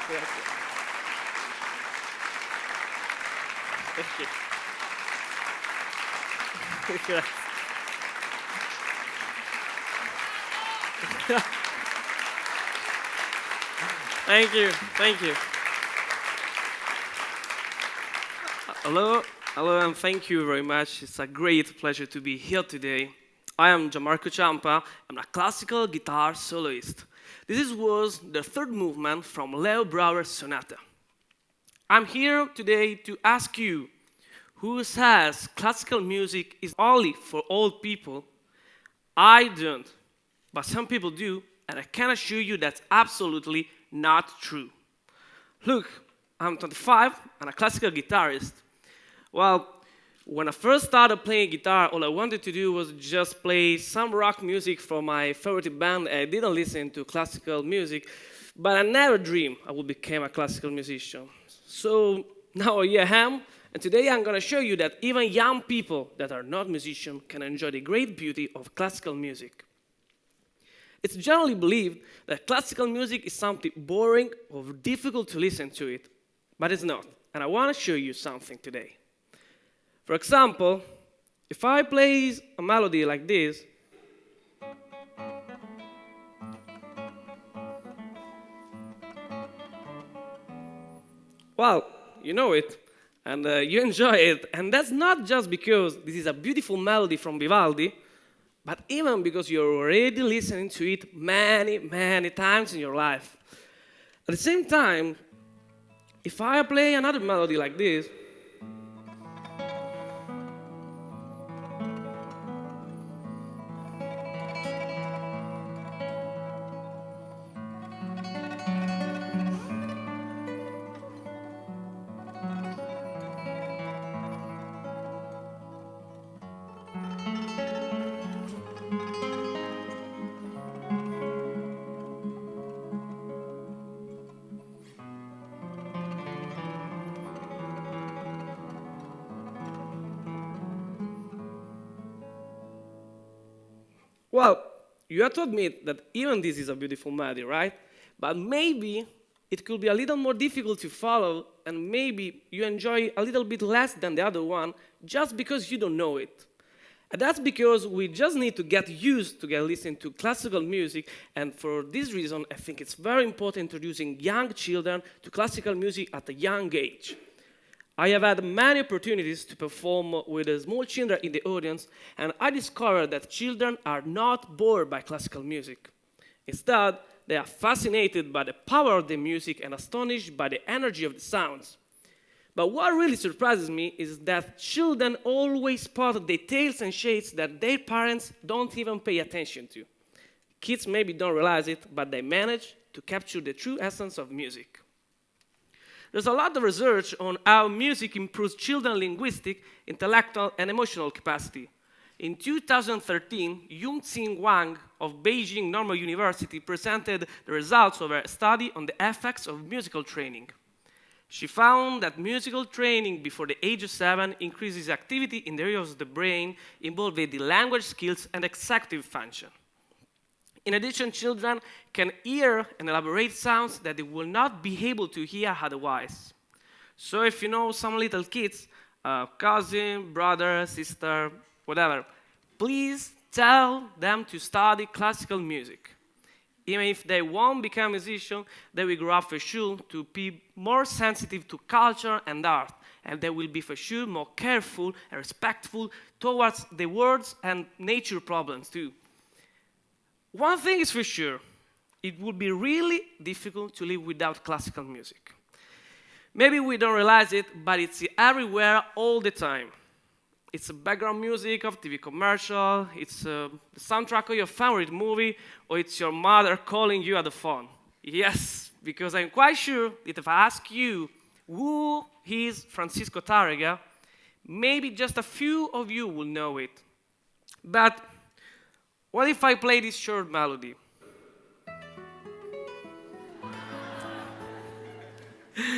Grazie. Grazie. Thank you, thank you. Hello, and thank you very much. It's a great pleasure to be here today. I am Gian Marco Ciampa. I'm a classical guitar soloist. This was the third movement from Leo Brouwer's sonata. I'm here today to ask you, who says classical music is only for old people? I don't, but some people do, and I can assure you that's absolutely not true. Look, I'm 25 and a classical guitarist. Well, when I first started playing guitar, all I wanted to do was just play some rock music from my favorite band. I didn't listen to classical music, but I never dreamed I would become a classical musician. So now here I am, and today I'm going to show you that even young people that are not musicians can enjoy the great beauty of classical music. It's generally believed that classical music is something boring or difficult to listen to it, but it's not, and I want to show you something today. For example, if I play a melody like this, well, you know it, and you enjoy it, and that's not just because this is a beautiful melody from Vivaldi, but even because you're already listening to it many, many times in your life. At the same time, if I play another melody like this, well, you have to admit that even this is a beautiful melody, right? But maybe it could be a little more difficult to follow, and maybe you enjoy a little bit less than the other one just because you don't know it. And that's because we just need to get used to listening to classical music, and for this reason, I think it's very important introducing young children to classical music at a young age. I have had many opportunities to perform with small children in the audience, and I discovered that children are not bored by classical music. Instead, they are fascinated by the power of the music and astonished by the energy of the sounds. But what really surprises me is that children always spot details and shades that their parents don't even pay attention to. Kids maybe don't realize it, but they manage to capture the true essence of music. There's a lot of research on how music improves children's linguistic, intellectual, and emotional capacity. In 2013, Yung-Tsing Wang of Beijing Normal University presented the results of a study on the effects of musical training. She found that musical training before the age of 7 increases activity in the areas of the brain involved with the language skills and executive function. In addition, children can hear and elaborate sounds that they will not be able to hear otherwise. So if you know some little kids, cousin, brother, sister, whatever, please tell them to study classical music. Even if they won't become musicians, they will grow up for sure to be more sensitive to culture and art, and they will be for sure more careful and respectful towards the words and nature problems too. One thing is for sure, it would be really difficult to live without classical music. Maybe we don't realize it, but it's everywhere all the time. It's the background music of TV commercial, it's the soundtrack of your favorite movie, or it's your mother calling you at the phone. Yes, because I'm quite sure that if I ask you who is Francisco Tárrega, maybe just a few of you will know it. But what if I play this short melody?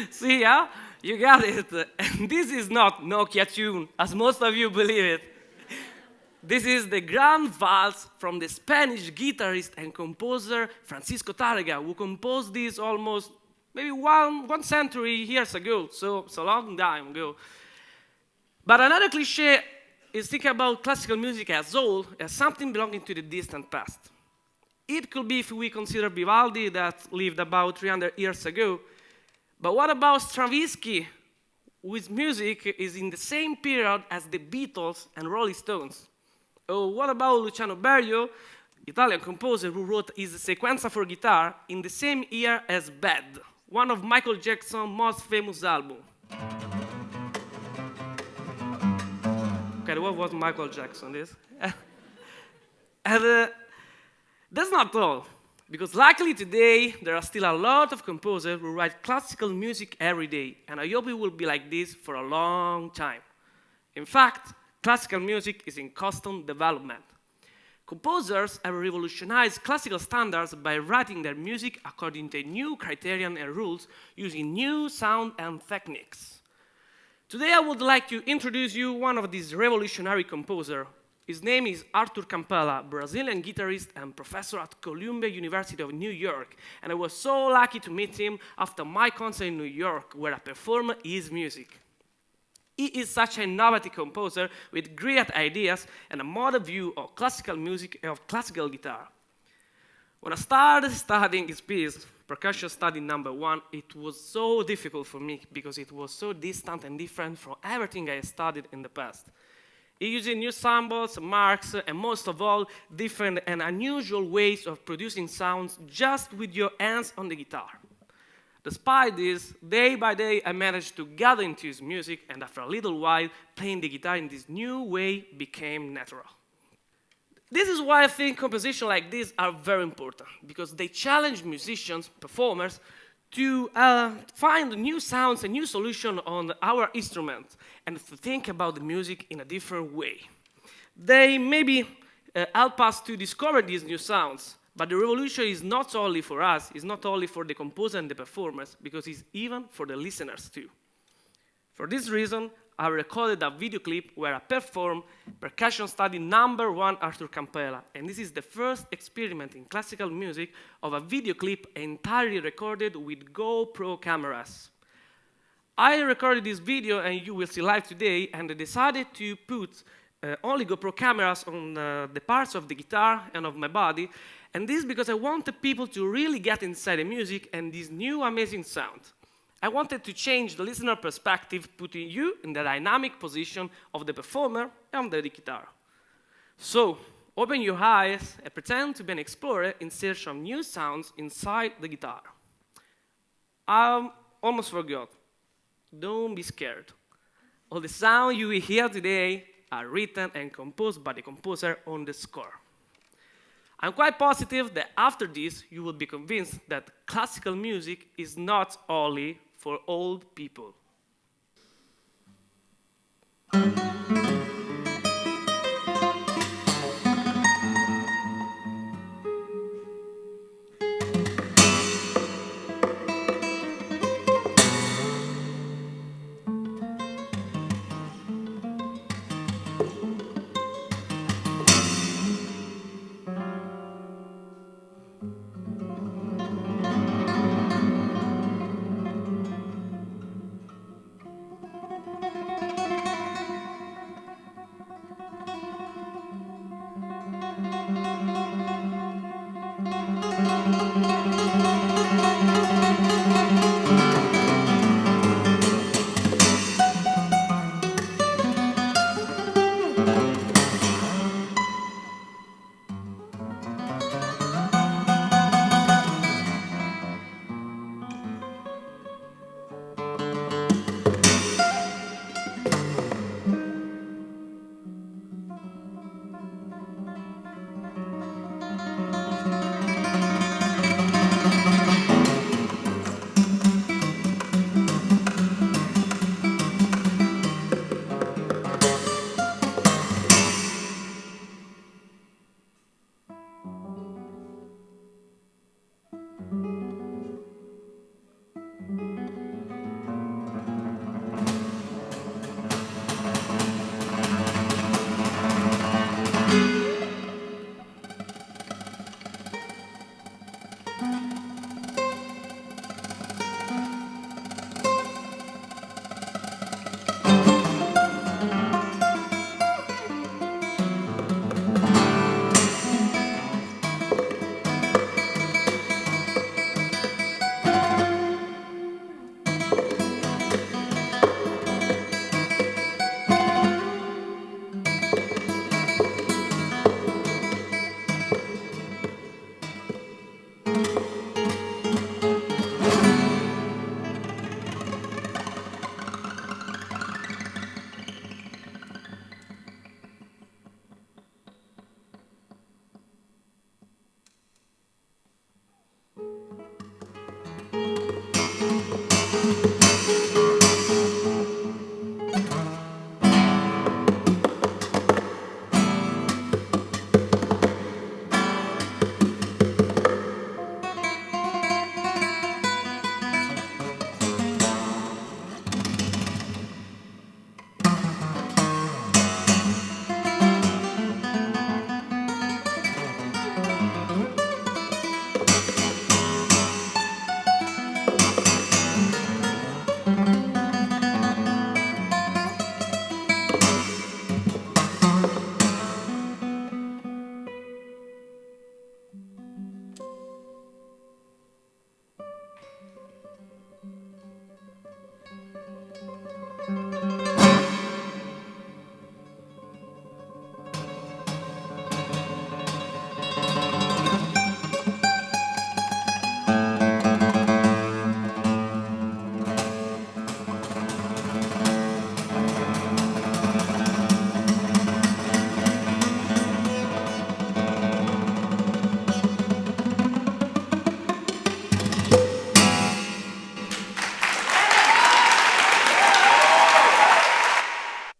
See, yeah? You got it. And this is not Nokia tune, as most of you believe it. This is the Grand Valse from the Spanish guitarist and composer Francisco Tárrega, who composed this almost maybe one century years ago, so it's a long time ago. But another cliché is think about classical music as whole, as something belonging to the distant past. It could be if we consider Vivaldi that lived about 300 years ago, but what about Stravinsky, whose music is in the same period as the Beatles and Rolling Stones? Or what about Luciano Berio, Italian composer who wrote his Sequenza for guitar in the same year as Bad, one of Michael Jackson's most famous albums? Okay, what was Michael Jackson? This? And that's not all, because luckily today there are still a lot of composers who write classical music every day, and I hope it will be like this for a long time. In fact, classical music is in constant development. Composers have revolutionized classical standards by writing their music according to new criteria and rules, using new sound and techniques. Today I would like to introduce you one of these revolutionary composers. His name is Artur Campella, Brazilian guitarist and professor at Columbia University of New York. And I was so lucky to meet him after my concert in New York, where I performed his music. He is such an innovative composer with great ideas and a modern view of classical music and of classical guitar. When I started studying his piece, percussion study number 1, it was so difficult for me because it was so distant and different from everything I studied in the past. He uses new symbols, marks, and most of all, different and unusual ways of producing sounds just with your hands on the guitar. Despite this, day by day, I managed to get into his music, and after a little while, playing the guitar in this new way became natural. This is why I think compositions like this are very important, because they challenge musicians, performers, to find new sounds and new solutions on our instruments, and to think about the music in a different way. They maybe help us to discover these new sounds, but the revolution is not only for us, it's not only for the composer and the performers, because it's even for the listeners too. For this reason, I recorded a video clip where I performed percussion study number 1 Artur Campella, and this is the first experiment in classical music of a video clip entirely recorded with GoPro cameras. I recorded this video, and you will see live today, and I decided to put only GoPro cameras on the parts of the guitar and of my body, and this because I wanted people to really get inside the music and this new amazing sound. I wanted to change the listener perspective, putting you in the dynamic position of the performer and the guitar. So, open your eyes and pretend to be an explorer in search of new sounds inside the guitar. I almost forgot. Don't be scared. All the sounds you will hear today are written and composed by the composer on the score. I'm quite positive that after this, you will be convinced that classical music is not only for old people.